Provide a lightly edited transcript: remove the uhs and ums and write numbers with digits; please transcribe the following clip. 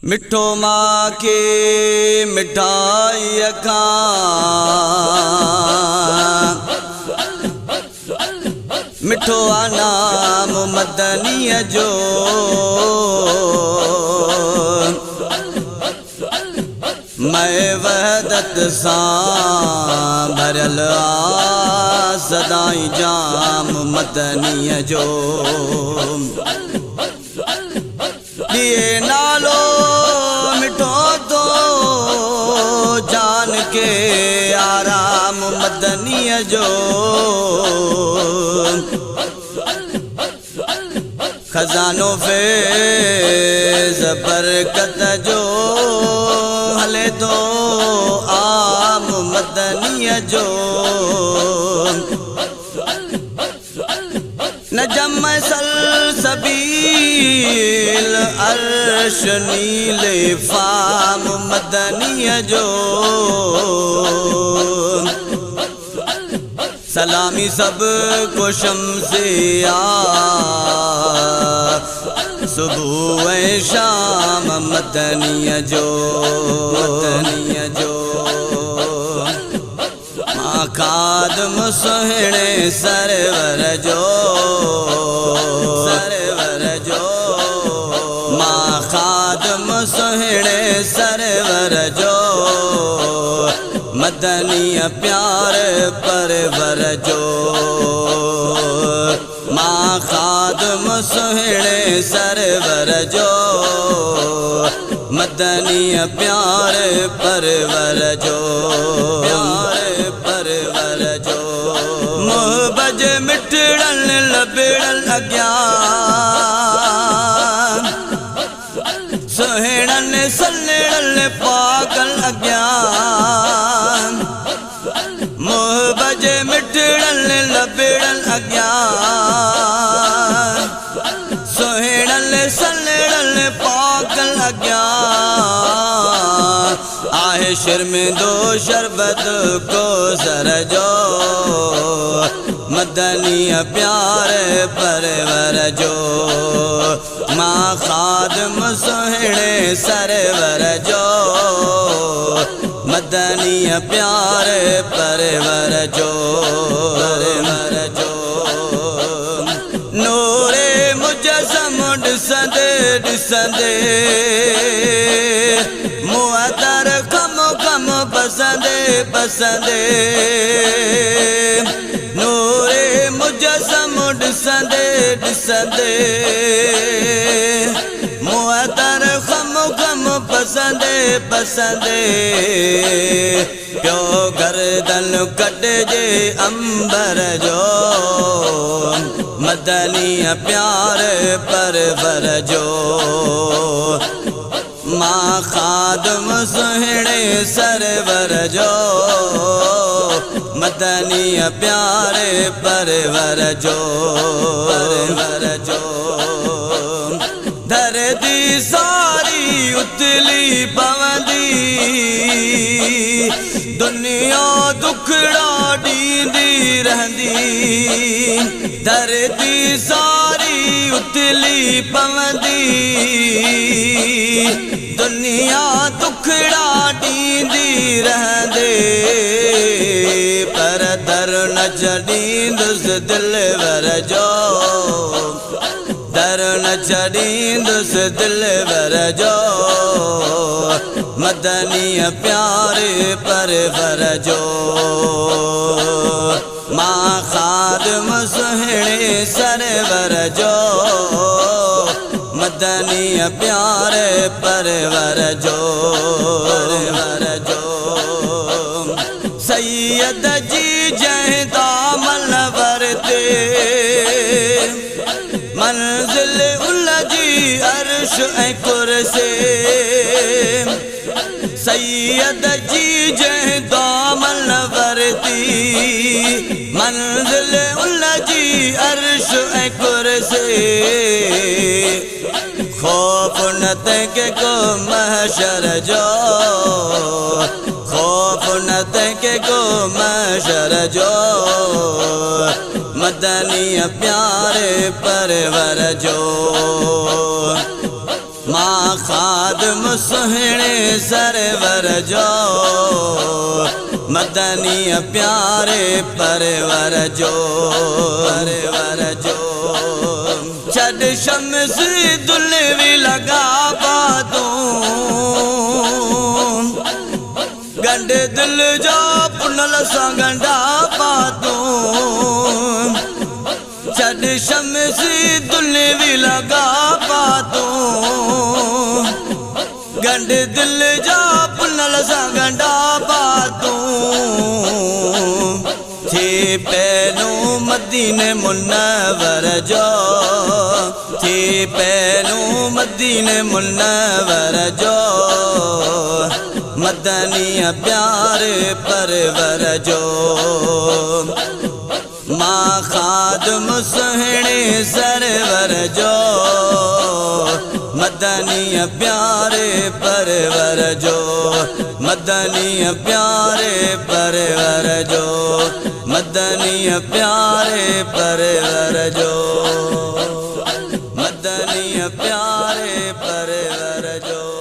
मिठो माँ के मिठाई मिठो नाम मदनी जो मैं वहदत सां भरल सदाई जाम मदनी जो दिए नालो मिठो तो जान के आराम मदनी जो खजानो फैज़ बरकत जो हले तो आम मदनी जो नजम सलसबील अर्श नीले फाम मदनी जो सलामी सब को शम्से सुबह शाम मदनी जो माँ खादम सोहणे सरवर जो माँ खादम सोहणे सरवर जो मदनी प्यार परवर जो माँ खादम सोहणे सरवर जो मदनी प्यार परवर जो मोहबज मिटड़न लबड़न अज्ञान सोहणन सलड़न पागल अज्ञान मोहबज मिटड़न लबड़न अज्ञान सोहणन सलड़न पागल अज्ञान आहे शर्मिंदो शरबत को सर जो मदनी प्यार परवर जो माँ खादम सोहणे सरवर जो मदनी प्यार परवर जो नूरे मुजस्सम ॾिसंदे मुअतर कम बसंदे नूरे मुजस्सम ॾिसंदे मुअतर कम बसंदे पियो गर्दन कटजे अंबर जो मदनी प्यार परवर जो माँ खादम सोहणे सरवर जो मदनी प्यार परवर जो धरती सारी उतली पवंदी दुनिया दुखड़ा ॾींदी रहंदी धरती सारी उतली पवंदी दुनिया दुखड़ा ॾींदी रहंदे पर दर न छॾींदुसि दिलवर जो दर न छॾींदुसि दिलवर जो मदनी प्यार परवर जो माँ खादम सोहणे सरवर जो मदनी प्यार परवर जो सैयद जी जंहिं दामन वरते मंजिल उन जी अर्श ऐं कुर्सी सैयद जी जंहिं दामन वरती मंजिल उन जी अर्श ऐं कुर्सी खौफ न तंहिंखे को महशर जो खौफ न तंहिंखे को महशर जो मदनी प्यार परवर जो मां खादम सुहिणे सरवर जो मदनी प्यारे परवर जो छॾ शम्स दुल्हवी लगा पातूं गंड दिल जो पुनल सां गंढा पातूं छॾ शम्स दुल्हवी लगा पातूं गंड दिल जो पुनल सां गंढा पातूं थी पहिरियों मदीने मुनव्वर जो थी पहिरियों मदीने मुनव्वर जो मदनी प्यारे परवर जो मां खादम सुहिणे सरवर जो मदनी प्यारे परवर जो मदनी प्यारे परवर जो मदनी प्यारे परवर जो मदनी प्यारे परवर जो।